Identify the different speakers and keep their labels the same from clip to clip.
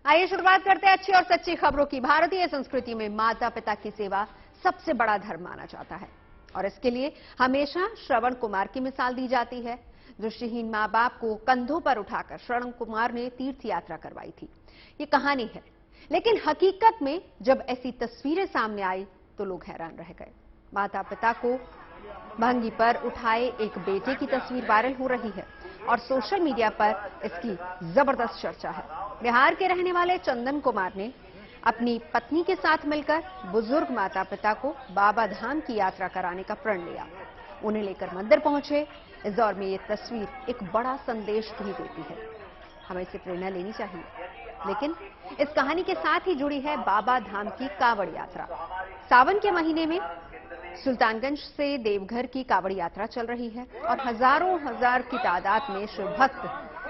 Speaker 1: आइए शुरुआत करते हैं अच्छी और सच्ची खबरों की। भारतीय संस्कृति में माता पिता की सेवा सबसे बड़ा धर्म माना जाता है और इसके लिए हमेशा श्रवण कुमार की मिसाल दी जाती है। दृष्टिहीन मां बाप को कंधों पर उठाकर श्रवण कुमार ने तीर्थ यात्रा करवाई थी। ये कहानी है, लेकिन हकीकत में जब ऐसी तस्वीरें सामने आई तो लोग हैरान रह गए। माता पिता को भंगी पर उठाए एक बेटे की तस्वीर वायरल हो रही है और सोशल मीडिया पर इसकी जबरदस्त चर्चा है। बिहार के रहने वाले चंदन कुमार ने अपनी पत्नी के साथ मिलकर बुजुर्ग माता पिता को बाबा धाम की यात्रा कराने का प्रण लिया। उन्हें लेकर मंदिर पहुंचे। इस दौर में ये तस्वीर एक बड़ा संदेश भी देती है। हमें इससे प्रेरणा लेनी चाहिए। लेकिन इस कहानी के साथ ही जुड़ी है बाबा धाम की कांवड़ यात्रा। सावन के महीने में सुल्तानगंज से देवघर की कांवड़ यात्रा चल रही है और हजारों हजार की तादाद में शिव भक्त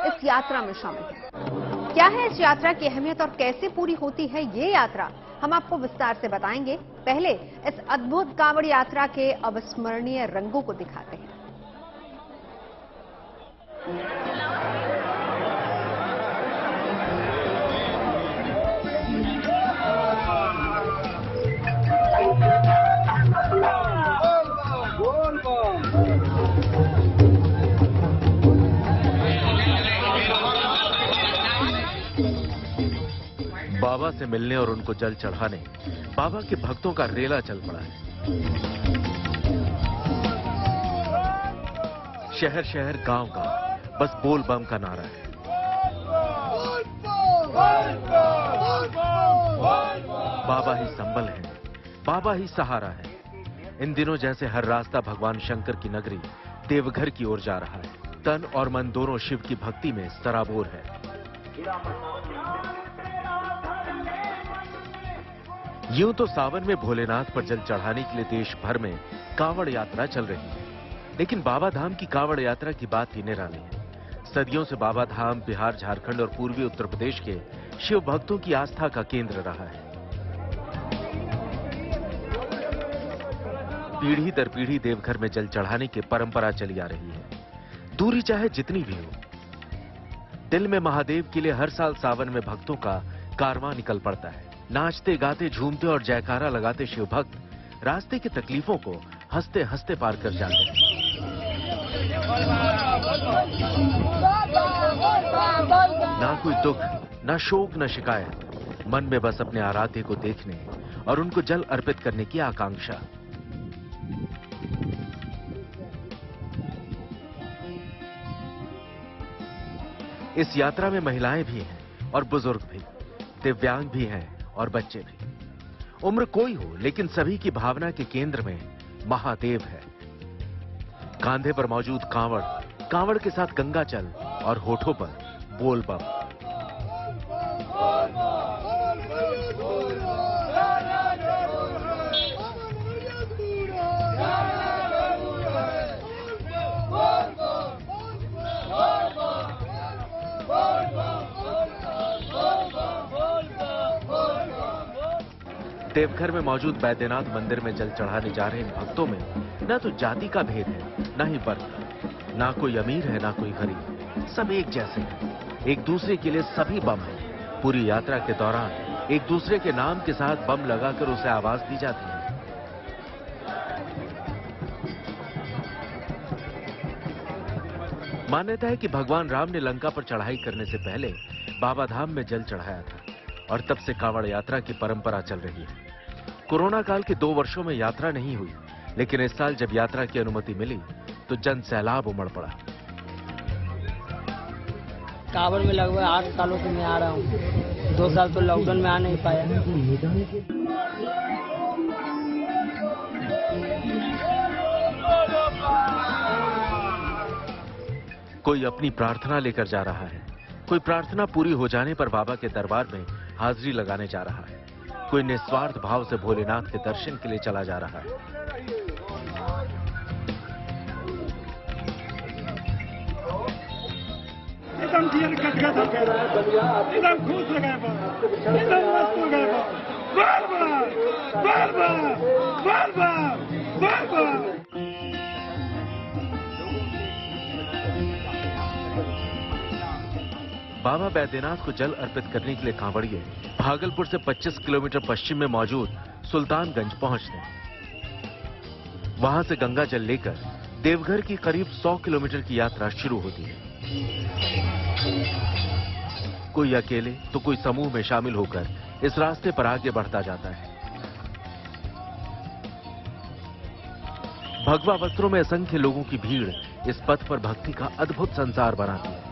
Speaker 1: इस यात्रा में शामिल हैं। क्या है इस यात्रा की अहमियत और कैसे पूरी होती है ये यात्रा, हम आपको विस्तार से बताएंगे। पहले इस अद्भुत कांवड़ यात्रा के अविस्मरणीय रंगों को दिखाते हैं।
Speaker 2: बाबा से मिलने और उनको जल चढ़ाने बाबा के भक्तों का रेला चल पड़ा है। शहर शहर गांव गांव बस बोल बम का नारा है। बाबा ही संबल है, बाबा ही सहारा है। इन दिनों जैसे हर रास्ता भगवान शंकर की नगरी देवघर की ओर जा रहा है। तन और मन दोनों शिव की भक्ति में सराबोर है। यूं तो सावन में भोलेनाथ पर जल चढ़ाने के लिए देश भर में कांवड़ यात्रा चल रही है, लेकिन बाबा धाम की कांवड़ यात्रा की बात ही निराली है। सदियों से बाबा धाम बिहार, झारखंड और पूर्वी उत्तर प्रदेश के शिव भक्तों की आस्था का केंद्र रहा है। पीढ़ी दर पीढ़ी देवघर में जल चढ़ाने की परंपरा चली आ रही है। दूरी चाहे जितनी भी हो, दिल में महादेव के लिए हर साल सावन में भक्तों का कारवां निकल पड़ता है। नाचते गाते झूमते और जयकारा लगाते शिव भक्त रास्ते की तकलीफों को हंसते हंसते पार कर जाते हैं। ना कोई दुख, ना शोक, ना शिकायत, मन में बस अपने आराध्य को देखने और उनको जल अर्पित करने की आकांक्षा। इस यात्रा में महिलाएं भी हैं और बुजुर्ग भी, दिव्यांग भी हैं और बच्चे भी। उम्र कोई हो, लेकिन सभी की भावना के केंद्र में महादेव है। कांधे पर मौजूद कांवड़, कांवड़ के साथ गंगा जल और होठों पर बोल बम। देवघर में मौजूद बैद्यनाथ मंदिर में जल चढ़ाने जा रहे इन भक्तों में न तो जाति का भेद है, न ही वर्ग का। ना कोई अमीर है, ना कोई गरीब, सब एक जैसे हैं। एक दूसरे के लिए सभी बम हैं। पूरी यात्रा के दौरान एक दूसरे के नाम के साथ बम लगाकर उसे आवाज दी जाती है। मान्यता है कि भगवान राम ने लंका पर चढ़ाई करने से पहले बाबा धाम में जल चढ़ाया था और तब से कांवड़ यात्रा की परंपरा चल रही है। कोरोना काल के 2 वर्षों में यात्रा नहीं हुई, लेकिन इस साल जब यात्रा की अनुमति मिली तो जन सैलाब उमड़ पड़ा।
Speaker 3: कांवड़ में लगभग 8 सालों से मैं आ रहा हूँ। 2 साल तो लॉकडाउन में आ नहीं पाया।
Speaker 2: कोई अपनी प्रार्थना लेकर जा रहा है, कोई प्रार्थना पूरी हो जाने पर बाबा के दरबार में हाजिरी लगाने जा रहा है, कोई निस्वार्थ भाव से भोलेनाथ के दर्शन के लिए चला जा रहा है।
Speaker 4: एकदम दिल गदगद हो गया, एकदम खुश हो गए, एकदम मस्त हो गए। बार बार बार बार बार बार बार।
Speaker 2: बाबा बैद्यनाथ को जल अर्पित करने के लिए कांवड़िए भागलपुर से 25 किलोमीटर पश्चिम में मौजूद सुल्तानगंज पहुंचते हैं। वहां से गंगा जल लेकर देवघर की करीब 100 किलोमीटर की यात्रा शुरू होती है। कोई अकेले तो कोई समूह में शामिल होकर इस रास्ते पर आगे बढ़ता जाता है। भगवा वस्त्रों में असंख्य लोगों की भीड़ इस पथ पर भक्ति का अद्भुत संसार बनाती है।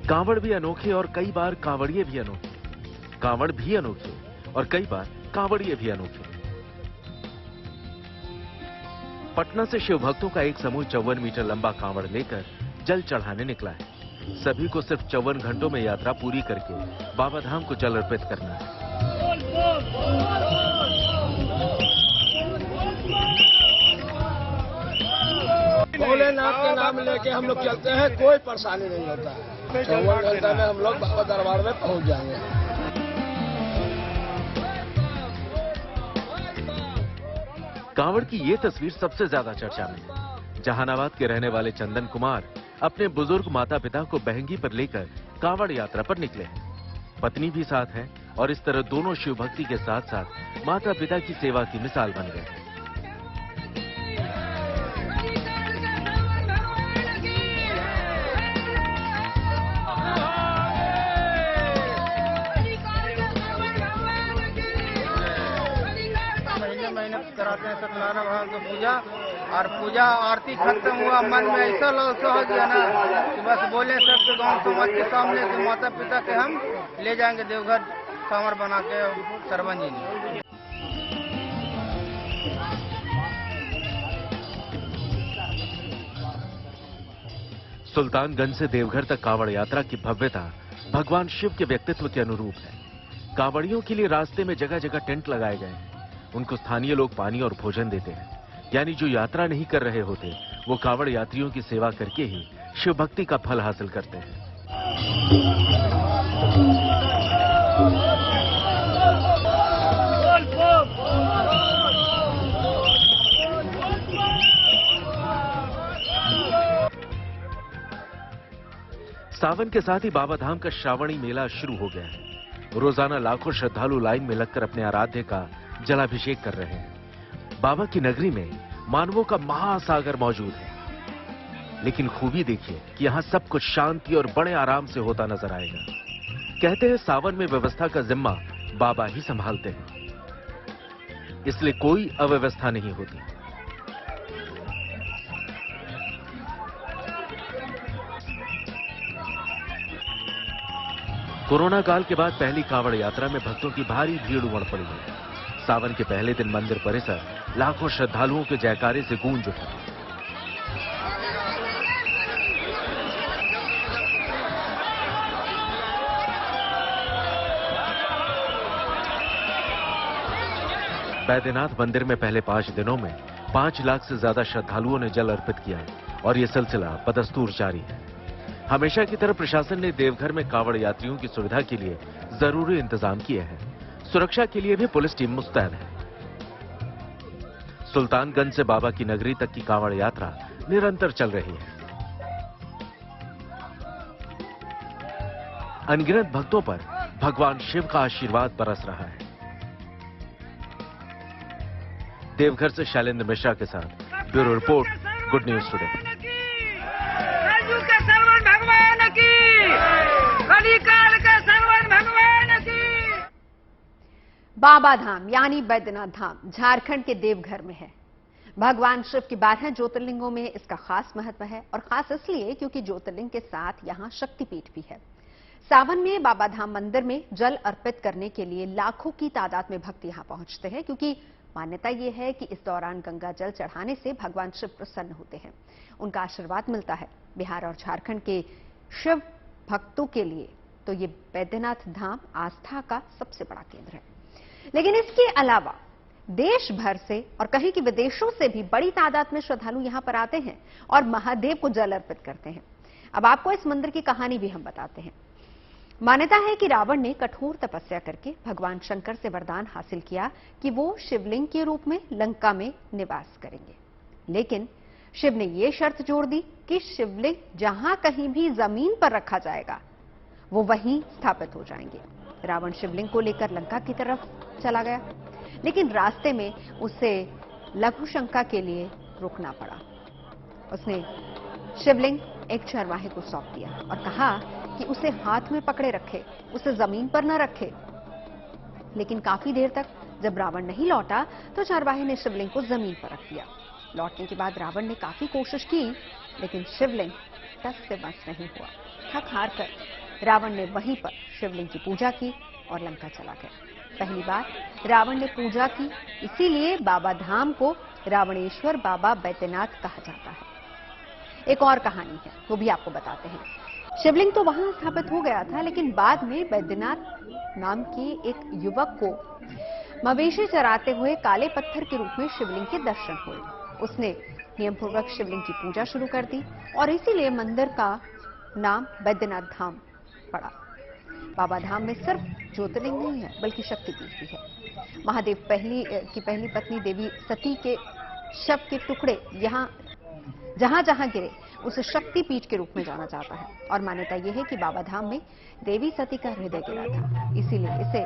Speaker 2: कांवड़ भी अनोखे और कई बार कांवड़िए भी अनोखे, कांवड़ भी अनोखे और कई बार कांवड़िए भी अनोखे। पटना से शिव भक्तों का एक समूह 54 मीटर लंबा कांवड़ लेकर जल चढ़ाने निकला है। सभी को सिर्फ 54 घंटों में यात्रा पूरी करके बाबा धाम को जल अर्पित करना है।
Speaker 5: भोलेनाथ के नाम लेके हम लोग चलते हैं, कोई परेशानी नहीं होता है। 54 घंटा में हम लोग बाबा दरबार में पहुंच जाएंगे।
Speaker 2: कांवड़ की ये तस्वीर सबसे ज्यादा चर्चा में है। जहानाबाद के रहने वाले चंदन कुमार अपने बुजुर्ग माता पिता को बहंगी पर लेकर कांवड़ यात्रा पर निकले हैं। पत्नी भी साथ है और इस तरह दोनों शिव भक्ति के साथ साथ माता पिता की सेवा की मिसाल बन गए हैं।
Speaker 6: महीने कराते हैं सत्यनारायण भगवान की पूजा, और पूजा आरती खत्म हुआ, मन में ऐसा लौसा हो गया ना कि बस बोले सबके गांव समाज के सामने कि माता पिता के हम ले जाएंगे देवघर कांवड़ बना के सरवन जी ने।
Speaker 2: सुल्तानगंज से देवघर तक कांवड़ यात्रा की भव्यता भगवान शिव के व्यक्तित्व के अनुरूप है। कांवड़ियों के लिए रास्ते में जगह जगह टेंट लगाए गए हैं। उनको स्थानीय लोग पानी और भोजन देते हैं, यानी जो यात्रा नहीं कर रहे होते वो कांवड़ यात्रियों की सेवा करके ही शिव भक्ति का फल हासिल करते हैं। सावन के साथ ही बाबा धाम का श्रावणी मेला शुरू हो गया है। रोजाना लाखों श्रद्धालु लाइन में लगकर अपने आराध्य का जलाभिषेक कर रहे हैं। बाबा की नगरी में मानवों का महासागर मौजूद है, लेकिन खूबी देखिए कि यहां सब कुछ शांति और बड़े आराम से होता नजर आएगा। कहते हैं सावन में व्यवस्था का जिम्मा बाबा ही संभालते हैं, इसलिए कोई अव्यवस्था नहीं होती। कोरोना काल के बाद पहली कांवड़ यात्रा में भक्तों की भारी भीड़ उमड़ पड़ी है। सावन के पहले दिन मंदिर परिसर लाखों श्रद्धालुओं के जयकारे से गूंज उठा। बैद्यनाथ मंदिर में पहले 5 दिनों में 5 लाख से ज्यादा श्रद्धालुओं ने जल अर्पित किया और यह सिलसिला बदस्तूर जारी है। हमेशा की तरह प्रशासन ने देवघर में कांवड़ यात्रियों की सुविधा के लिए जरूरी इंतजाम किए हैं। सुरक्षा के लिए भी पुलिस टीम मुस्तैद है। सुल्तानगंज से बाबा की नगरी तक की कांवड़ यात्रा निरंतर चल रही है। अनगिनत भक्तों पर भगवान शिव का आशीर्वाद बरस रहा है। देवघर से शैलेंद्र मिश्रा के साथ bureau report, good news today.
Speaker 1: Baba Dham यानी बैद्यनाथ धाम झारखंड के देवघर में है। भगवान शिव की 12 ज्योतिर्लिंगों में इसका खास महत्व है, और खास इसलिए क्योंकि ज्योतिर्लिंग के साथ यहां शक्तिपीठ भी है। सावन में बाबा धाम मंदिर में जल अर्पित करने के लिए लाखों की तादाद में भक्त यहां पहुंचते हैं, क्योंकि मान्यता यह है कि इस दौरान गंगा जल चढ़ाने से भगवान शिव प्रसन्न होते हैं, उनका आशीर्वाद मिलता है। बिहार और झारखंड के शिव भक्तों के लिए तो ये बैद्यनाथ धाम आस्था का सबसे बड़ा केंद्र है। लेकिन इसके अलावा देश भर से और कहीं कि विदेशों से भी बड़ी तादाद में श्रद्धालु यहां पर आते हैं और महादेव को जल अर्पित करते हैं। अब आपको इस मंदिर की कहानी भी हम बताते हैं। मान्यता है कि रावण ने कठोर तपस्या करके भगवान शंकर से वरदान हासिल किया कि वो शिवलिंग के रूप में लंका में निवास करेंगे। लेकिन शिव ने यह शर्त जोड़ दी कि शिवलिंग जहां कहीं भी जमीन पर रखा जाएगा वो वहीं स्थापित हो जाएंगे। रावण शिवलिंग को लेकर लंका की तरफ चला गया, लेकिन रास्ते में उसे लघु शंका के लिए रुकना पड़ा। उसने शिवलिंग एक चरवाहे को सौंप दिया और कहा कि उसे हाथ में पकड़े रखे, उसे जमीन पर न रखे। लेकिन काफी देर तक जब रावण नहीं लौटा तो चरवाहे ने शिवलिंग को जमीन पर रख दिया। लौटने के बाद रावण ने काफी कोशिश की, लेकिन शिवलिंग टस से बस नहीं हुआ। थक हार कर रावण ने वहीं पर शिवलिंग की पूजा की और लंका चला गया। पहली बार रावण ने पूजा की, इसीलिए बाबा धाम को रावणेश्वर बाबा बैद्यनाथ कहा जाता है। एक और कहानी है, वो भी आपको बताते हैं। शिवलिंग तो वहां स्थापित हो गया था, लेकिन बाद में बैद्यनाथ नाम के एक युवक को मवेशी चराते हुए काले पत्थर के रूप में शिवलिंग के दर्शन हुए। उसने नियमपूर्वक शिवलिंग की पूजा शुरू कर दी और इसीलिए मंदिर का नाम बैद्यनाथ धाम पड़ा। बाबा धाम में सिर्फ ज्योतिर्लिंग नहीं है, बल्कि शक्तिपीठ भी है। महादेव की पहली पत्नी देवी सती के शव के टुकड़े जहां जहां गिरे उसे शक्तिपीठ के रूप में जाना जाता है। और मान्यता यह है कि बाबा धाम में देवी सती का हृदय गिरा था, इसीलिए इसे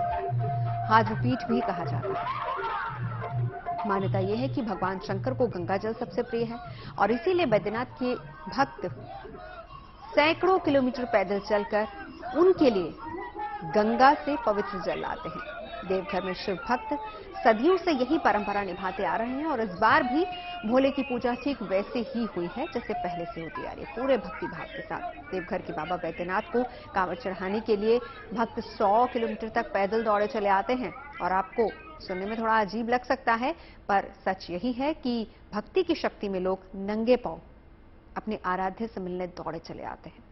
Speaker 1: हाद्रपीठ भी कहा जाता है। मान्यता यह है कि भगवान शंकर को गंगा जल सबसे प्रिय है और इसीलिए बैद्यनाथ के भक्त सैकड़ों किलोमीटर पैदल चलकर उनके लिए गंगा से पवित्र जल लाते हैं। देवघर में शिव भक्त सदियों से यही परंपरा निभाते आ रहे हैं और इस बार भी भोले की पूजा ठीक वैसे ही हुई है जैसे पहले से होती आ रही है, पूरे भक्ति भाव के साथ। देवघर के बाबा बैद्यनाथ को कांवड़ चढ़ाने के लिए भक्त 100 किलोमीटर तक पैदल दौड़े चले आते हैं। और आपको सुनने में थोड़ा अजीब लग सकता है, पर सच यही है कि भक्ति की शक्ति में लोग नंगे पांव अपने आराध्य से मिलने दौड़े चले आते हैं।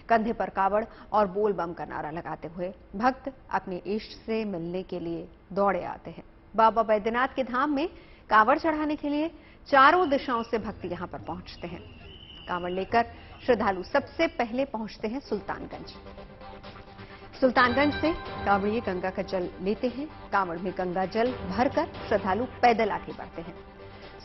Speaker 1: कंधे पर कावड़ और बोल बम का नारा लगाते हुए भक्त अपने इष्ट से मिलने के लिए दौड़े आते हैं। बाबा बैद्यनाथ के धाम में कावड़ चढ़ाने के लिए चारों दिशाओं से भक्त यहां पर पहुंचते हैं। कावड़ लेकर श्रद्धालु सबसे पहले पहुंचते हैं सुल्तानगंज। सुल्तानगंज से कावड़िए गंगा का जल लेते हैं। कावड़ में गंगा जल भरकर श्रद्धालु पैदल आगे बढ़ते हैं।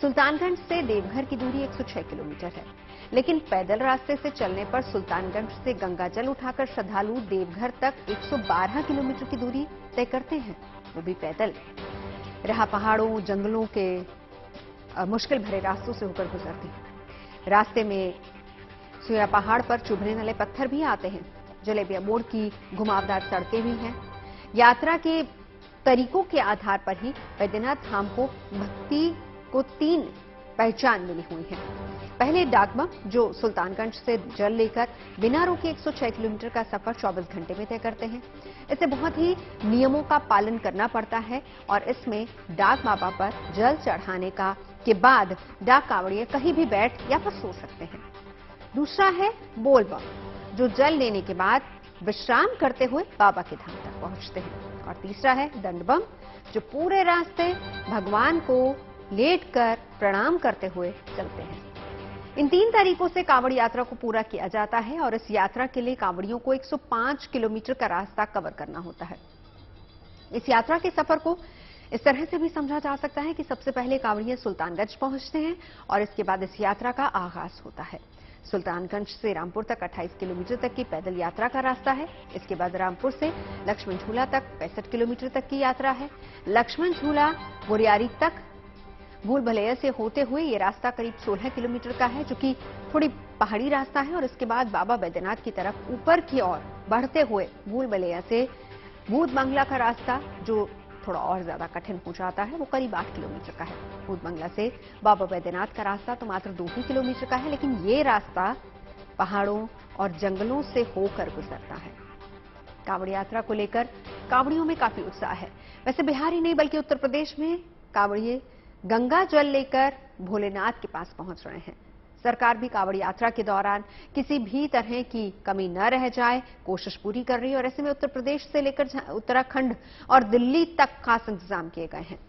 Speaker 1: सुल्तानगंज से देवघर की दूरी 106 किलोमीटर है, लेकिन पैदल रास्ते से चलने पर सुल्तानगंज से गंगा जल उठाकर श्रद्धालु देवघर तक 112 किलोमीटर की दूरी तय करते हैं, वो भी पैदल। राह पहाड़ों, जंगलों के मुश्किल भरे रास्तों से होकर गुजरती है। रास्ते में सुया पहाड़ पर चुभने वाले पत्थर भी आते हैं। जलेबिया मोड़ की घुमावदार सड़कें भी हैं। यात्रा के तरीकों के आधार पर ही बैद्यनाथ धाम को भक्ति को 3 पहचान मिली हुई है। पहले डाकबम, जो सुल्तानगंज से जल लेकर बिना रोके 106 किलोमीटर का सफर 24 घंटे में तय करते हैं। इसे बहुत ही नियमों का पालन करना पड़ता है और इसमें डाक बाबा पर जल चढ़ाने के बाद डाक कांवड़िए कहीं भी बैठ या फिर सो सकते हैं। दूसरा है बोल बम, जो जल लेने के बाद विश्राम करते हुए बाबा के धाम तक पहुंचते हैं। और तीसरा है दंड बम, जो पूरे रास्ते भगवान को लेटकर प्रणाम करते हुए चलते हैं। इन 3 तरीकों से कांवड़ यात्रा को पूरा किया जाता है और इस यात्रा के लिए कांवड़ियों को 105 किलोमीटर का रास्ता कवर करना होता है। इस यात्रा के सफर को इस तरह से भी समझा जा सकता है कि सबसे पहले कांवड़िए सुल्तानगंज पहुंचते हैं और इसके बाद इस यात्रा का आगाज होता है। सुल्तानगंज से रामपुर तक 28 किलोमीटर तक की पैदल यात्रा का रास्ता है। इसके बाद रामपुर से लक्ष्मण झूला तक 65 किलोमीटर तक की यात्रा है। लक्ष्मण झूला बोरियारी तक भूल भुलैया से होते हुए ये रास्ता करीब 16 किलोमीटर का है, जो कि थोड़ी पहाड़ी रास्ता है। और इसके बाद बाबा बैद्यनाथ की तरफ ऊपर की ओर बढ़ते हुए भूल भुलैया से भूत बंगला का रास्ता, जो थोड़ा और ज्यादा कठिन हो जाता है, वो करीब 8 किलोमीटर का है। भूत बंगला से बाबा बैद्यनाथ का रास्ता तो मात्र 2 ही किलोमीटर का है, लेकिन ये रास्ता पहाड़ों और जंगलों से होकर गुजरता है। कांवड़ यात्रा को लेकर कांवड़ियों में काफी उत्साह है। वैसे बिहार ही नहीं बल्कि उत्तर प्रदेश में कांवड़िए गंगा जल लेकर भोलेनाथ के पास पहुंच रहे हैं। सरकार भी कांवड़ यात्रा के दौरान किसी भी तरह की कमी न रह जाए, कोशिश पूरी कर रही है। और ऐसे में उत्तर प्रदेश से लेकर उत्तराखंड और दिल्ली तक खास इंतजाम किए गए हैं।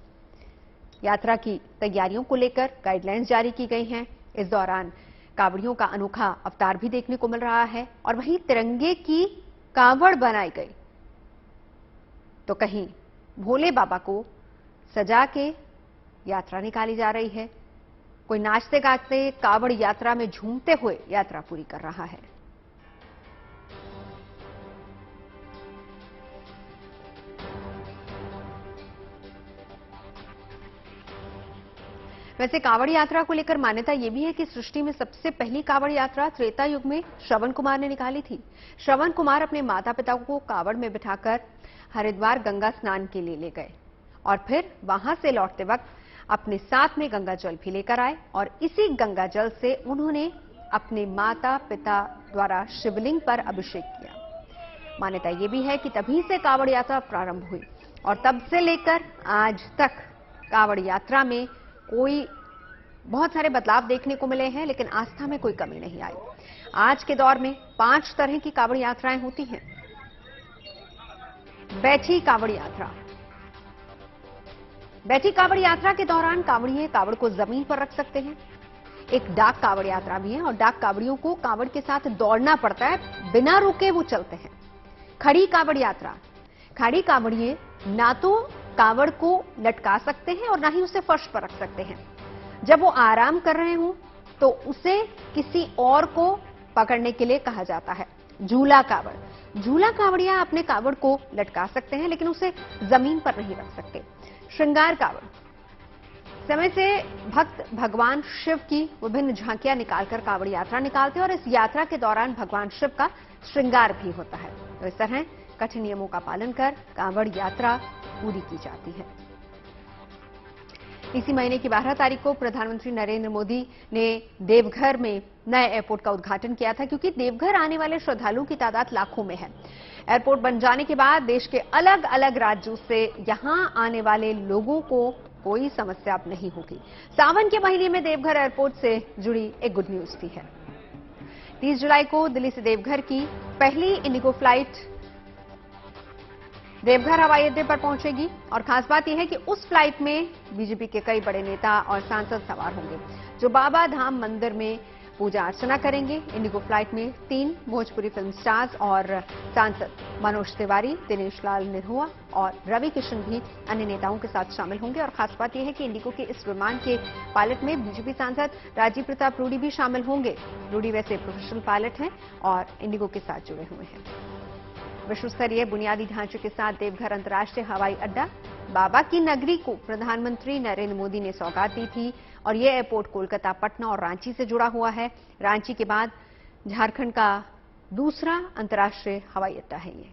Speaker 1: यात्रा की तैयारियों को लेकर गाइडलाइंस जारी की गई हैं। इस दौरान कांवड़ियों का अनोखा अवतार भी देखने को मिल रहा है और वहीं तिरंगे की कांवड़ बनाई गई तो कहीं भोले बाबा को सजा के यात्रा निकाली जा रही है। कोई नाचते गाते कांवड़ यात्रा में झूमते हुए यात्रा पूरी कर रहा है। वैसे कांवड़ यात्रा को लेकर मान्यता यह भी है कि सृष्टि में सबसे पहली कांवड़ यात्रा त्रेता युग में श्रवण कुमार ने निकाली थी। श्रवण कुमार अपने माता पिता को कांवड़ में बिठाकर हरिद्वार गंगा स्नान के लिए ले गए और फिर वहां से लौटते वक्त अपने साथ में गंगा जल भी लेकर आए और इसी गंगा जल से उन्होंने अपने माता पिता द्वारा शिवलिंग पर अभिषेक किया। मान्यता यह भी है कि तभी से कांवड़ यात्रा प्रारंभ हुई और तब से लेकर आज तक कांवड़ यात्रा में कोई बहुत सारे बदलाव देखने को मिले हैं, लेकिन आस्था में कोई कमी नहीं आई। आज के दौर में 5 तरह की कांवड़ यात्राएं होती हैं। बैठी कांवड़ यात्रा। बैठी कांवड़ यात्रा के दौरान कांवड़िए कांवड़ को जमीन पर रख सकते हैं। एक डाक कांवड़ यात्रा भी है और डाक कांवड़ियों को कांवड़ के साथ दौड़ना पड़ता है, बिना रुके वो चलते हैं। खड़ी कांवड़ यात्रा। खड़ी कांवड़िए ना तो कांवड़ को लटका सकते हैं और ना ही उसे फर्श पर रख सकते हैं। जब वो आराम कर रहे हों तो उसे किसी और को पकड़ने के लिए कहा जाता है झूला कांवड़। झूला कांवड़िया अपने कांवड़ को लटका सकते हैं लेकिन उसे जमीन पर नहीं रख सकते। श्रृंगार कांवड़। समय से भक्त भगवान शिव की विभिन्न झांकियां निकालकर कांवड़ यात्रा निकालते हैं और इस यात्रा के दौरान भगवान शिव का श्रृंगार भी होता है। तो इस तरह कठिन नियमों का पालन कर कांवड़ यात्रा पूरी की जाती है। इसी महीने की 12 तारीख को प्रधानमंत्री नरेंद्र मोदी ने देवघर में नए एयरपोर्ट का उद्घाटन किया था, क्योंकि देवघर आने वाले श्रद्धालुओं की तादाद लाखों में है। एयरपोर्ट बन जाने के बाद देश के अलग अलग राज्यों से यहां आने वाले लोगों को कोई समस्या अब नहीं होगी। सावन के महीने में देवघर एयरपोर्ट से जुड़ी एक गुड न्यूज भी है। 30 जुलाई को दिल्ली से देवघर की पहली इंडिगो फ्लाइट देवघर हवाई अड्डे पर पहुंचेगी और खास बात यह है कि उस फ्लाइट में बीजेपी के कई बड़े नेता और सांसद सवार होंगे जो बाबा धाम मंदिर में पूजा अर्चना करेंगे। इंडिगो फ्लाइट में 3 भोजपुरी फिल्म स्टार्स और सांसद मनोज तिवारी, दिनेश लाल निरहुआ और रवि किशन भी अन्य नेताओं के साथ शामिल होंगे। और खास बात यह है कि इंडिगो के इस विमान के पायलट में बीजेपी सांसद राजीव प्रताप रूडी भी शामिल होंगे। रूडी वैसे प्रोफेशनल पायलट हैं और इंडिगो के साथ जुड़े हुए हैं। विश्व स्तरीय बुनियादी ढांचे के साथ देवघर अंतर्राष्ट्रीय हवाई अड्डा बाबा की नगरी को प्रधानमंत्री नरेंद्र मोदी ने सौगात दी थी और यह एयरपोर्ट कोलकाता, पटना और रांची से जुड़ा हुआ है। रांची के बाद झारखंड का दूसरा अंतर्राष्ट्रीय हवाई अड्डा है ये।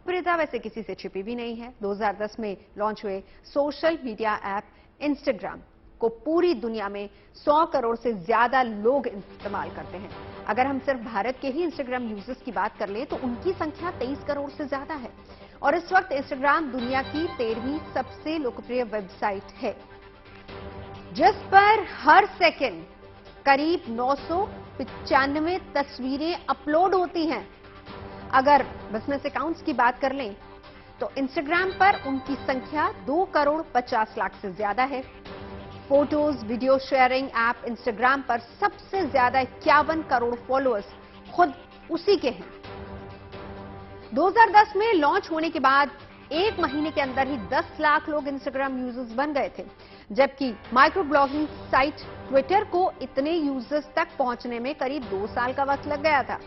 Speaker 1: प्रियता वैसे किसी से छिपी भी नहीं है। 2010 में लॉन्च हुए सोशल मीडिया ऐप इंस्टाग्राम को पूरी दुनिया में 100 करोड़ से ज्यादा लोग इस्तेमाल करते हैं। अगर हम सिर्फ भारत के ही इंस्टाग्राम यूजर्स की बात कर लें तो उनकी संख्या 23 करोड़ से ज्यादा है और इस वक्त इंस्टाग्राम दुनिया की 13वीं सबसे लोकप्रिय वेबसाइट है, जिस पर हर सेकंड करीब 995 तस्वीरें अपलोड होती हैं। अगर बिजनेस अकाउंट्स की बात कर लें तो इंस्टाग्राम पर उनकी संख्या 2 करोड़ 50 लाख से ज्यादा है। Photos, video sharing app Instagram पर सबसे ज्यादा 51 करोड़ फॉलोअर्स खुद उसी के हैं। 2010 में लॉन्च होने के बाद 1 महीने के अंदर ही 10 लाख लोग इंस्टाग्राम यूजर्स बन गए थे, जबकि माइक्रो ब्लॉगिंग साइट ट्विटर को इतने यूजर्स तक पहुंचने में करीब 2 साल का वक्त लग गया था।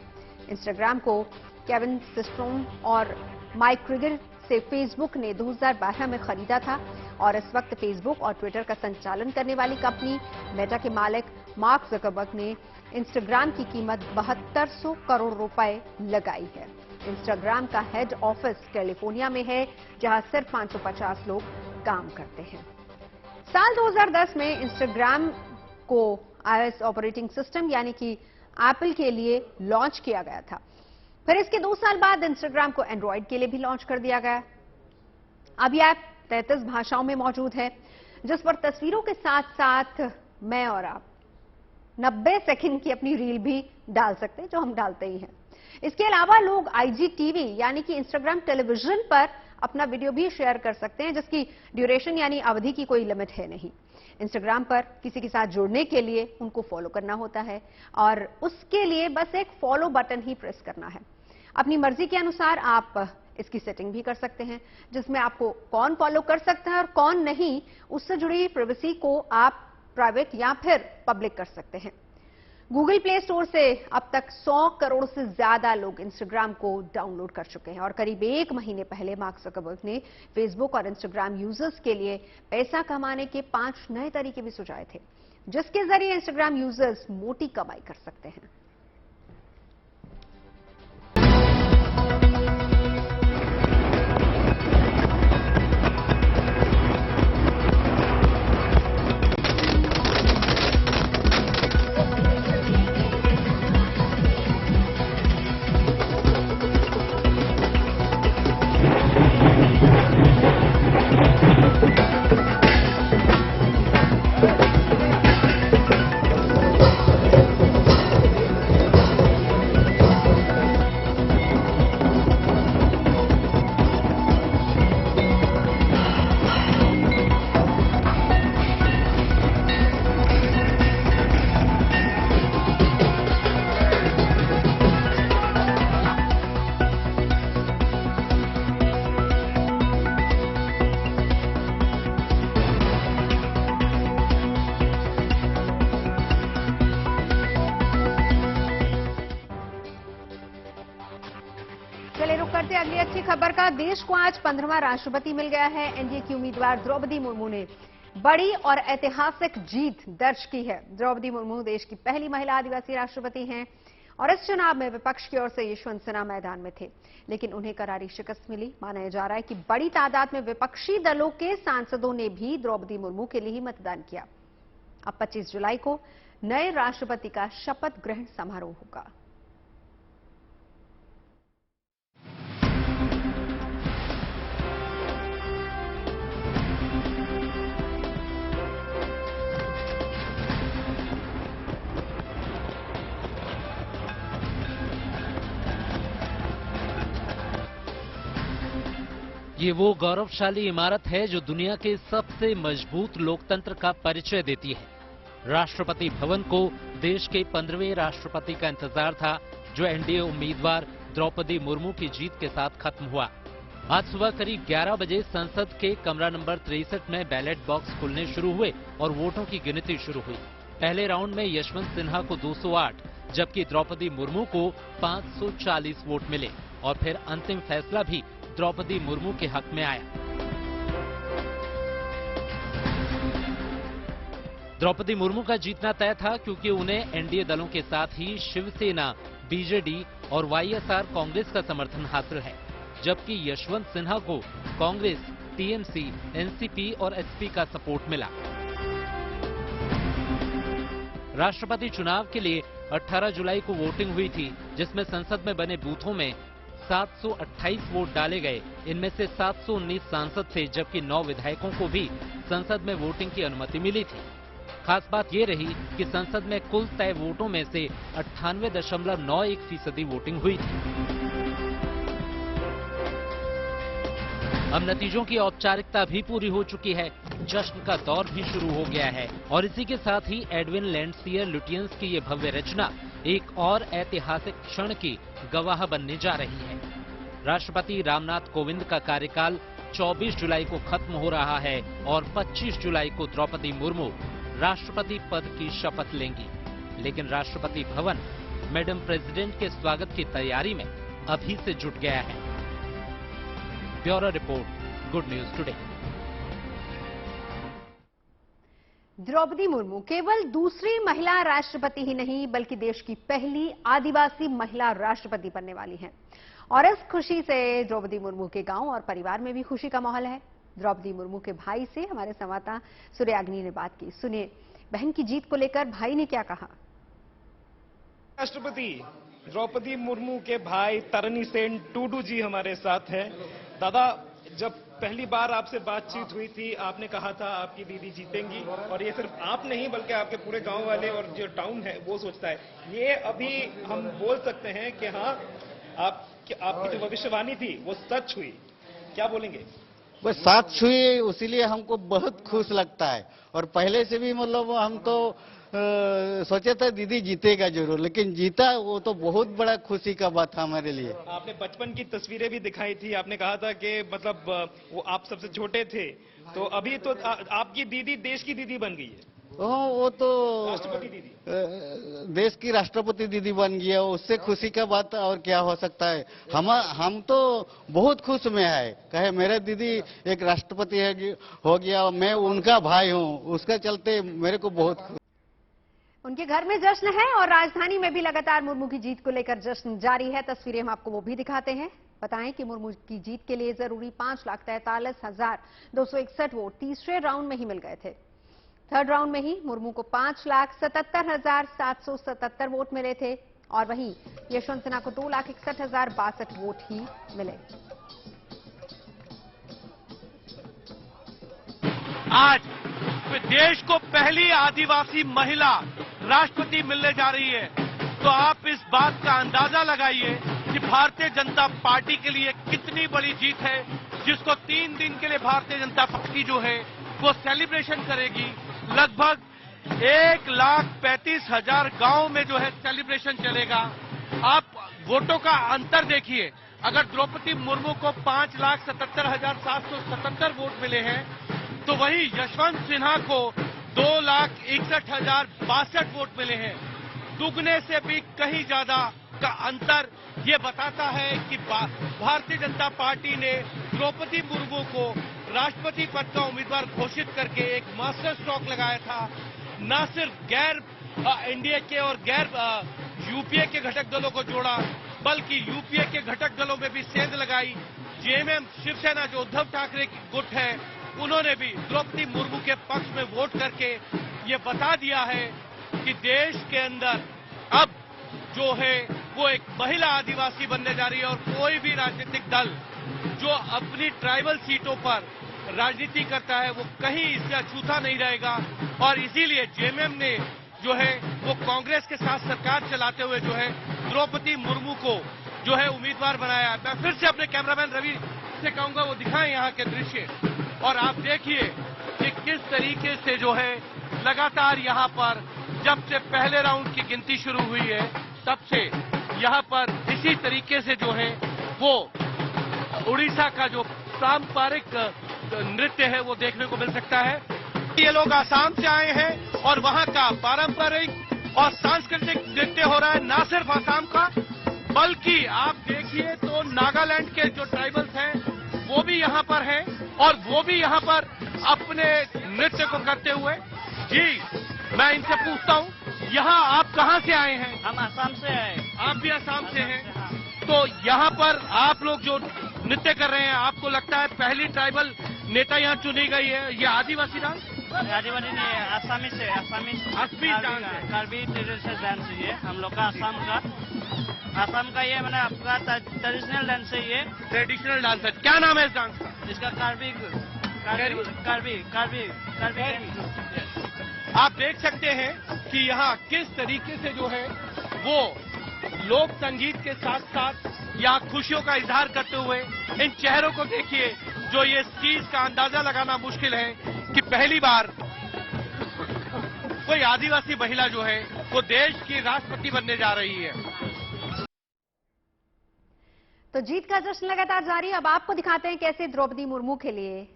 Speaker 1: इंस्टाग्राम को केविन सिस्ट्रोम और माइक क्रिगर से फेसबुक ने 2012 में खरीदा था और इस वक्त फेसबुक और ट्विटर का संचालन करने वाली कंपनी मेटा के मालिक मार्क ज़करबर्ग ने इंस्टाग्राम की कीमत 7200 करोड़ रुपए लगाई है। इंस्टाग्राम का हेड ऑफिस कैलिफोर्निया में है, जहां सिर्फ 550 लोग काम करते हैं। साल 2010 में इंस्टाग्राम को iOS ऑपरेटिंग सिस्टम यानी कि एप्पल के लिए लॉन्च किया गया था। फिर इसके 2 साल बाद इंस्टाग्राम को एंड्रॉइड के लिए भी लॉन्च कर दिया गया। अब यह ऐप 33 भाषाओं में मौजूद है, जिस पर तस्वीरों के साथ साथ मैं और आप 90 सेकंड की अपनी रील भी डाल सकते हैं, जो हम डालते ही हैं। इसके अलावा लोग IGTV यानी कि इंस्टाग्राम टेलीविजन पर अपना वीडियो भी शेयर कर सकते हैं, जिसकी ड्यूरेशन यानी अवधि की कोई लिमिट है नहीं। इंस्टाग्राम पर किसी के साथ जुड़ने के लिए उनको फॉलो करना होता है और उसके लिए बस एक फॉलो बटन ही प्रेस करना है। अपनी मर्जी के अनुसार आप इसकी सेटिंग भी कर सकते हैं, जिसमें आपको कौन फॉलो कर सकता है और कौन नहीं, उससे जुड़ी प्राइवेसी को आप प्राइवेट या फिर पब्लिक कर सकते हैं। गूगल प्ले स्टोर से अब तक 100 करोड़ से ज्यादा लोग इंस्टाग्राम को डाउनलोड कर चुके हैं और करीब 1 महीने पहले मार्क ज़करबर्ग ने फेसबुक और इंस्टाग्राम यूजर्स के लिए पैसा कमाने के 5 नए तरीके भी सुझाए थे, जिसके जरिए इंस्टाग्राम यूजर्स मोटी कमाई कर सकते हैं। चलिए रुक करते अगली अच्छी खबर का। देश को आज 15वां राष्ट्रपति मिल गया है। एनडीए की उम्मीदवार द्रौपदी मुर्मू ने बड़ी और ऐतिहासिक जीत दर्ज की है। द्रौपदी मुर्मू देश की पहली महिला आदिवासी राष्ट्रपति हैं और इस चुनाव में विपक्ष की ओर से यशवंत सिन्हा मैदान में थे, लेकिन उन्हें करारी शिकस्त मिली। माना जा रहा है कि बड़ी तादाद में विपक्षी दलों के सांसदों ने भी द्रौपदी मुर्मू के लिए ही मतदान किया। अब 25 जुलाई को नए राष्ट्रपति का शपथ ग्रहण समारोह होगा।
Speaker 7: ये वो गौरवशाली इमारत है जो दुनिया के सबसे मजबूत लोकतंत्र का परिचय देती है। राष्ट्रपति भवन को देश के 15वें राष्ट्रपति का इंतजार था, जो एनडीए उम्मीदवार द्रौपदी मुर्मू की जीत के साथ खत्म हुआ। आज सुबह करीब 11 बजे संसद के कमरा नंबर 63 में बैलेट बॉक्स खुलने शुरू हुए और वोटों की गिनती शुरू हुई। पहले राउंड में यशवंत सिन्हा को 208, जबकि द्रौपदी मुर्मू को 540 वोट मिले और फिर अंतिम फैसला भी द्रौपदी मुर्मू के हक में आया। द्रौपदी मुर्मू का जीतना तय था, क्योंकि उन्हें एनडीए दलों के साथ ही शिवसेना, बीजेडी और वाईएसआर कांग्रेस का समर्थन हासिल है, जबकि यशवंत सिन्हा को कांग्रेस, टीएमसी, एनसीपी और एसपी का सपोर्ट मिला। राष्ट्रपति चुनाव के लिए 18 जुलाई को वोटिंग हुई थी, जिसमें संसद में बने बूथों में 728 वोट डाले गए। इनमें से 719 सांसद थे, जबकि 9 विधायकों को भी संसद में वोटिंग की अनुमति मिली थी। खास बात ये रही कि संसद में कुल तय वोटों में से 98.91% वोटिंग हुई थी। अब नतीजों की औपचारिकता भी पूरी हो चुकी है, जश्न का दौर भी शुरू हो गया है और इसी के साथ ही एडविन लैंडसियर लुटियंस की ये भव्य रचना एक और ऐतिहासिक क्षण की गवाह बनने जा रही है। राष्ट्रपति रामनाथ कोविंद का कार्यकाल 24 जुलाई को खत्म हो रहा है और 25 जुलाई को द्रौपदी मुर्मू राष्ट्रपति पद की शपथ लेंगी। लेकिन राष्ट्रपति भवन मैडम प्रेसिडेंट के स्वागत की तैयारी में अभी से जुट गया है। Bureau report, good news today.
Speaker 1: Draupadi Murmu केवल दूसरी महिला राष्ट्रपति ही नहीं, बल्कि देश की पहली आदिवासी महिला राष्ट्रपति बनने वाली हैं। और इस खुशी से द्रौपदी मुर्मू के गांव और परिवार में भी खुशी का माहौल है। द्रौपदी मुर्मू के भाई से हमारे संवाददाता सूर्याग्नि ने बात की। सुनिए बहन की जीत को लेकर भाई ने क्या कहा।
Speaker 8: राष्ट्रपति द्रौपदी मुर्मू के भाई तरनी सेन टूडू जी हमारे साथ हैं। दादा, जब पहली बार आपसे बातचीत हुई थी, आपने कहा था आपकी दीदी जीतेंगी, और ये सिर्फ आप नहीं बल्कि आपके पूरे गांव वाले और जो टाउन है वो सोचता है। ये अभी हम बोल सकते हैं कि हाँ, आपकी जो भविष्यवाणी थी वो सच हुई, क्या बोलेंगे?
Speaker 9: बस साथ छुए, इसीलिए हमको बहुत खुश लगता है। और पहले से भी मतलब हम तो सोचे थे दीदी जीतेगा जरूर, लेकिन जीता, वो तो बहुत बड़ा खुशी का बात था हमारे लिए।
Speaker 8: आपने बचपन की तस्वीरें भी दिखाई थी, आपने कहा था कि मतलब वो आप सबसे छोटे थे, तो अभी तो आपकी दीदी देश की दीदी बन गई है।
Speaker 9: वो तो
Speaker 8: राष्ट्रपति दीदी,
Speaker 9: देश की राष्ट्रपति दीदी बन गया, उससे खुशी का बात और क्या हो सकता है। हम तो बहुत खुश में है, कहे मेरे दीदी एक राष्ट्रपति हो गया, मैं उनका भाई हूँ, उसका चलते मेरे को बहुत।
Speaker 1: उनके घर में जश्न है और राजधानी में भी लगातार मुर्मू की जीत को लेकर जश्न जारी है। तस्वीरें हम आपको वो भी दिखाते हैं। बताएं कि मुर्मू की जीत के लिए जरूरी 5,43,261 वोट तीसरे राउंड में ही मिल गए थे। थर्ड राउंड में ही मुर्मू को 5,77,777 वोट मिले थे और वहीं यशवंत सिन्हा को 2,61,062 वोट ही मिले।
Speaker 10: आज देश को पहली आदिवासी महिला राष्ट्रपति मिलने जा रही है, तो आप इस बात का अंदाजा लगाइए कि भारतीय जनता पार्टी के लिए कितनी बड़ी जीत है, जिसको 3 दिन के लिए भारतीय जनता पार्टी जो है वो सेलिब्रेशन करेगी। लगभग 1,35,000 गांव में जो है सेलिब्रेशन चलेगा। आप वोटों का अंतर देखिए, अगर द्रौपदी मुर्मू को 5,77,777 वोट मिले हैं, तो वहीं यशवंत सिन्हा को 2,61,062 वोट मिले हैं। दुगने से भी कहीं ज्यादा का अंतर ये बताता है कि भारतीय जनता पार्टी ने द्रौपदी मुर्मू को राष्ट्रपति पद का उम्मीदवार घोषित करके एक मास्टर स्ट्रोक लगाया था। न सिर्फ गैर एनडीए के और गैर यूपीए के घटक दलों को जोड़ा, बल्कि यूपीए के घटक दलों में भी सेंध लगाई। जेएमएम शिवसेना जो उद्धव ठाकरे की गुट है, उन्होंने भी द्रौपदी मुर्मू के पक्ष में वोट करके ये बता दिया है कि देश के अंदर अब जो है वो एक महिला आदिवासी बनने जा रही है और कोई भी राजनीतिक दल जो अपनी ट्राइबल सीटों पर राजनीति करता है वो कहीं इससे अछूता नहीं रहेगा। और इसीलिए जेएमएम ने जो है वो कांग्रेस के साथ सरकार चलाते हुए जो है द्रौपदी मुर्मू को जो है उम्मीदवार बनाया। मैं फिर से अपने कैमरामैन रवि से कहूंगा वो दिखाएं यहाँ के दृश्य, और आप देखिए कि किस तरीके से जो है लगातार यहाँ पर जब से पहले राउंड की गिनती शुरू हुई है तब से यहाँ पर इसी तरीके से जो है वो उड़ीसा का जो पारंपरिक नृत्य है वो देखने को मिल सकता है। ये लोग आसाम से आए हैं और वहाँ का पारंपरिक और सांस्कृतिक नृत्य हो रहा है। न सिर्फ आसाम का, बल्कि आप देखिए तो नागालैंड के जो ट्राइबल्स हैं वो भी यहाँ पर हैं और वो भी यहाँ पर अपने नृत्य को करते हुए। जी मैं इनसे पूछता हूँ, यहाँ आप कहाँ से आए हैं?
Speaker 3: हम आसाम से आए।
Speaker 10: आप भी आसाम से हैं? तो यहाँ पर आप लोग जो नृत्य कर रहे हैं, आपको लगता है पहली ट्राइबल नेता यहाँ चुनी गई है? ये आदिवासी डांस?
Speaker 3: आदिवासी नहीं है, आसामी से, असमी डांस है, कार्बी ट्रेडिशनल डांस है ये हम लोग का। आसाम का ये मैंने आपका ट्रेडिशनल डांस है, ये
Speaker 10: ट्रेडिशनल डांस है। क्या नाम है इस डांस का?
Speaker 3: इसका कार्बी।
Speaker 10: आप देख सकते हैं कि यहाँ किस तरीके से जो है वो लोक संगीत के साथ साथ यहाँ खुशियों का इजहार करते हुए इन चेहरों को देखिए, जो ये चीज का अंदाजा लगाना मुश्किल है कि पहली बार कोई आदिवासी महिला जो है वो देश की राष्ट्रपति बनने जा रही है।
Speaker 1: तो जीत का जश्न लगातार जारी। अब आपको दिखाते हैं कैसे द्रौपदी मुर्मू के लिए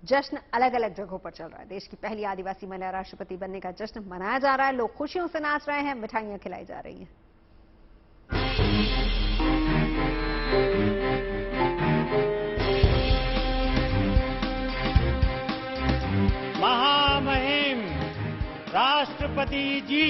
Speaker 1: जश्न अलग अलग जगहों पर चल रहा है। देश की पहली आदिवासी महिला राष्ट्रपति बनने का जश्न मनाया जा रहा है, लोग खुशियों से नाच रहे हैं, मिठाइयां खिलाई जा रही हैं।
Speaker 4: महामहिम राष्ट्रपति जी,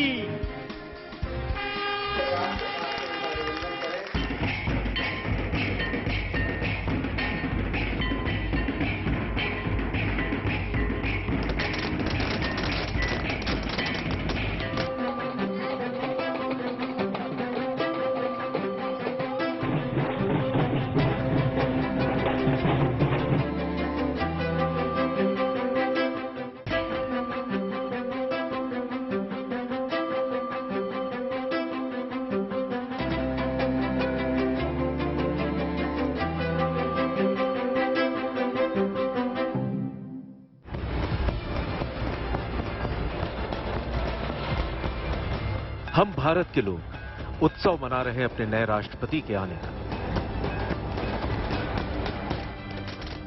Speaker 2: हम भारत के लोग उत्सव मना रहे हैं अपने नए राष्ट्रपति के आने का।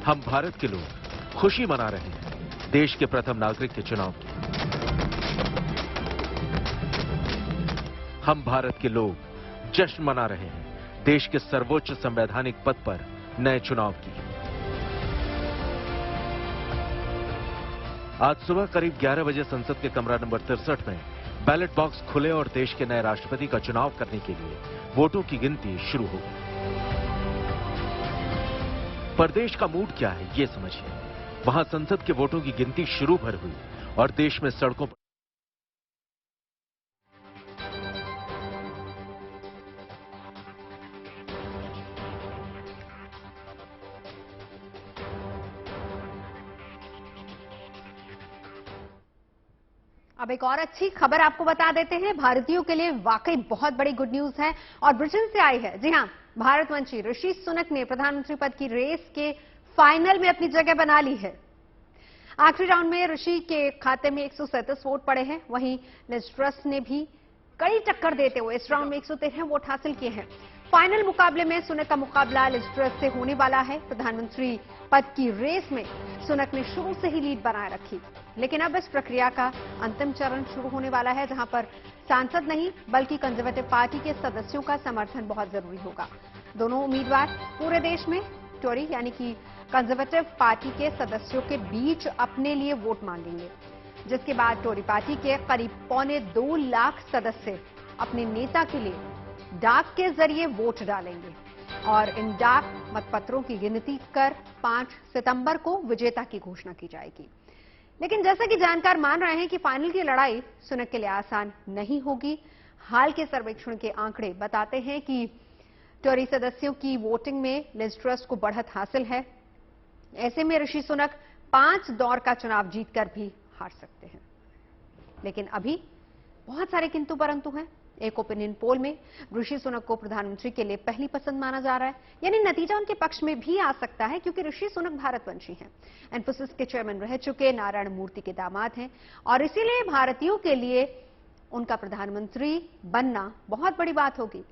Speaker 2: हम भारत के लोग खुशी मना रहे हैं देश के प्रथम नागरिक के चुनाव की। हम भारत के लोग जश्न मना रहे हैं देश के सर्वोच्च संवैधानिक पद पर नए चुनाव की। आज सुबह करीब 11 बजे संसद के कमरा नंबर 63 में बैलेट बॉक्स खुले और देश के नए राष्ट्रपति का चुनाव करने के लिए वोटों की गिनती शुरू हो गई। पर देश का मूड क्या है ये समझिए। वहां संसद के वोटों की गिनती शुरू भर हुई और देश में सड़कों पर
Speaker 1: अब एक और अच्छी खबर आपको बता देते हैं। भारतीयों के लिए वाकई बहुत बड़ी गुड न्यूज है और ब्रिटेन से आई है। जी हां, भारतवंशी ऋषि सुनक ने प्रधानमंत्री पद की रेस के फाइनल में अपनी जगह बना ली है। आखिरी राउंड में ऋषि के खाते में 137 वोट पड़े हैं। वहीं लिज ट्रस ने भी कड़ी टक्कर देते हुए इस राउंड में 113 वोट हासिल किए हैं। फाइनल मुकाबले में सुनक का मुकाबला लिज ट्रस से होने वाला है। प्रधानमंत्री पद की रेस में सुनक ने शुरू से ही लीड बनाए रखी, लेकिन अब इस प्रक्रिया का अंतिम चरण शुरू होने वाला है, जहां पर सांसद नहीं बल्कि कंजर्वेटिव पार्टी के सदस्यों का समर्थन बहुत जरूरी होगा। दोनों उम्मीदवार पूरे देश में टोरी यानी कि कंजर्वेटिव पार्टी के सदस्यों के बीच अपने लिए वोट मांगेंगे, जिसके बाद टोरी पार्टी के करीब 2.25 लाख सदस्य अपने नेता के लिए डाक के जरिए वोट डालेंगे और इन डाक मतपत्रों की गिनती कर 5 सितंबर को विजेता की घोषणा की जाएगी। लेकिन जैसा कि जानकार मान रहे हैं कि फाइनल की लड़ाई सुनक के लिए आसान नहीं होगी। हाल के सर्वेक्षण के आंकड़े बताते हैं कि टोरी सदस्यों की वोटिंग में लिज ट्रस को बढ़त हासिल है। ऐसे में ऋषि सुनक 5 दौर का चुनाव जीतकर भी हार सकते हैं। लेकिन अभी बहुत सारे किंतु परंतु हैं। एक ओपिनियन पोल में ऋषि सुनक को प्रधानमंत्री के लिए पहली पसंद माना जा रहा है, यानी नतीजा उनके पक्ष में भी आ सकता है, क्योंकि ऋषि सुनक भारतवंशी हैं, इन्फोसिस के चेयरमैन रह चुके नारायण मूर्ति के दामाद हैं और इसीलिए भारतीयों के लिए उनका प्रधानमंत्री बनना बहुत बड़ी बात होगी।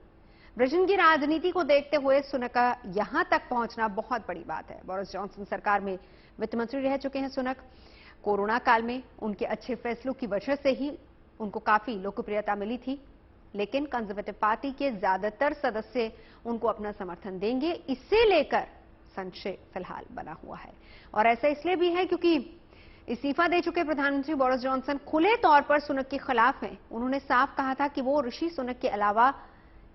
Speaker 1: ब्रिटेन की राजनीति को देखते हुए सुनक का यहां तक पहुंचना बहुत बड़ी बात है। बोरिस जॉनसन सरकार में वित्त मंत्री रह चुके हैं सुनक। कोरोना काल में उनके अच्छे फैसलों की वजह से ही उनको काफी लोकप्रियता मिली थी, लेकिन कंजर्वेटिव पार्टी के ज्यादातर सदस्य उनको अपना समर्थन देंगे, इसे लेकर संशय फिलहाल बना हुआ है। और ऐसा इसलिए भी है क्योंकि इस्तीफा दे चुके प्रधानमंत्री बोरिस जॉनसन खुले तौर पर सुनक के खिलाफ हैं। उन्होंने साफ कहा था कि वो ऋषि सुनक के अलावा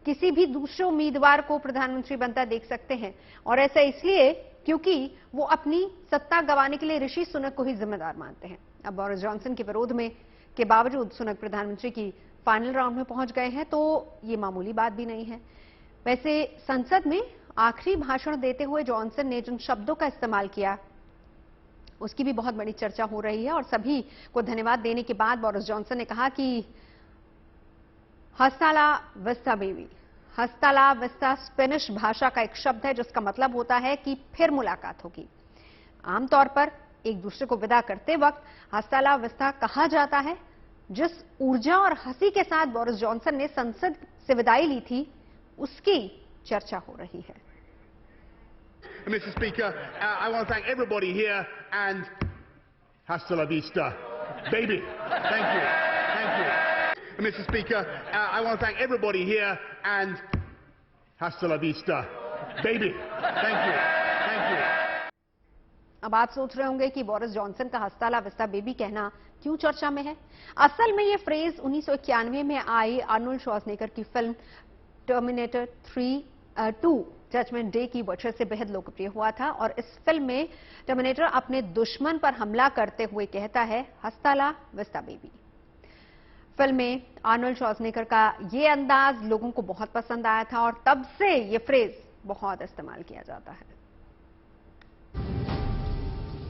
Speaker 1: किसी भी दूसरे उम्मीदवार को प्रधानमंत्री बनता देख सकते हैं, और ऐसा इसलिए क्योंकि वो अपनी सत्ता गंवाने के लिए ऋषि सुनक को ही जिम्मेदार मानते हैं। अब बोरिस जॉनसन के विरोध में के बावजूद सुनक प्रधानमंत्री की फाइनल राउंड में पहुंच गए हैं, तो ये मामूली बात भी नहीं है। वैसे संसद में आखिरी भाषण देते हुए जॉनसन ने जिन शब्दों का इस्तेमाल किया उसकी भी बहुत बड़ी चर्चा हो रही है, और सभी को धन्यवाद देने के बाद बोरिस जॉनसन ने कहा कि हस्ता ला विस्ता बेबी। हस्ता ला विस्ता स्पेनिश भाषा का एक शब्द है जिसका मतलब होता है कि फिर मुलाकात होगी। आमतौर पर एक दूसरे को विदा करते वक्त हस्ता ला विस्ता कहा जाता है। जिस ऊर्जा और हंसी के साथ बोरिस जॉनसन ने संसद से विदाई ली थी उसकी चर्चा हो रही है।
Speaker 11: Mr. Speaker, I want to thank everybody here and hasta la vista, baby. Thank you. Thank you. Mr. Speaker, I want to thank everybody here and hasta la vista, baby. Thank you. Thank you.
Speaker 1: अब आप सोच रहे होंगे कि Boris Johnson का हस्ता ला vista baby कहना क्यों चर्चा में है। असल में ये फ्रेज 1991 में आई आर्नोल्ड श्वार्ज़नेगर की फिल्म टर्मिनेटर 2 जजमेंट डे की वजह से बेहद लोकप्रिय हुआ था, और इस फिल्म में टर्मिनेटर अपने दुश्मन पर हमला करते हुए कहता है हस्ता ला विस्ता बेबी। फिल्म में आर्नोल्ड श्वार्ज़नेगर का ये अंदाज लोगों को बहुत पसंद आया था और तब से ये फ्रेज बहुत इस्तेमाल किया जाता है।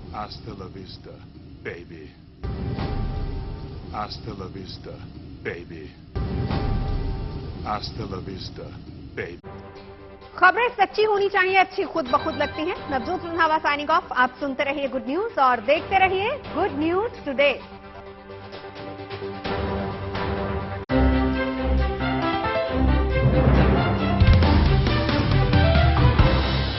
Speaker 11: Hasta la vista, baby. Hasta la vista, baby. Hasta la vista, baby.
Speaker 1: खबरें सच्ची होनी चाहिए, अच्छी खुद ब खुद लगती हैं। Navjot Randhawa signing off. आप सुनते रहिए गुड न्यूज और देखते रहिए गुड न्यूज टुडे।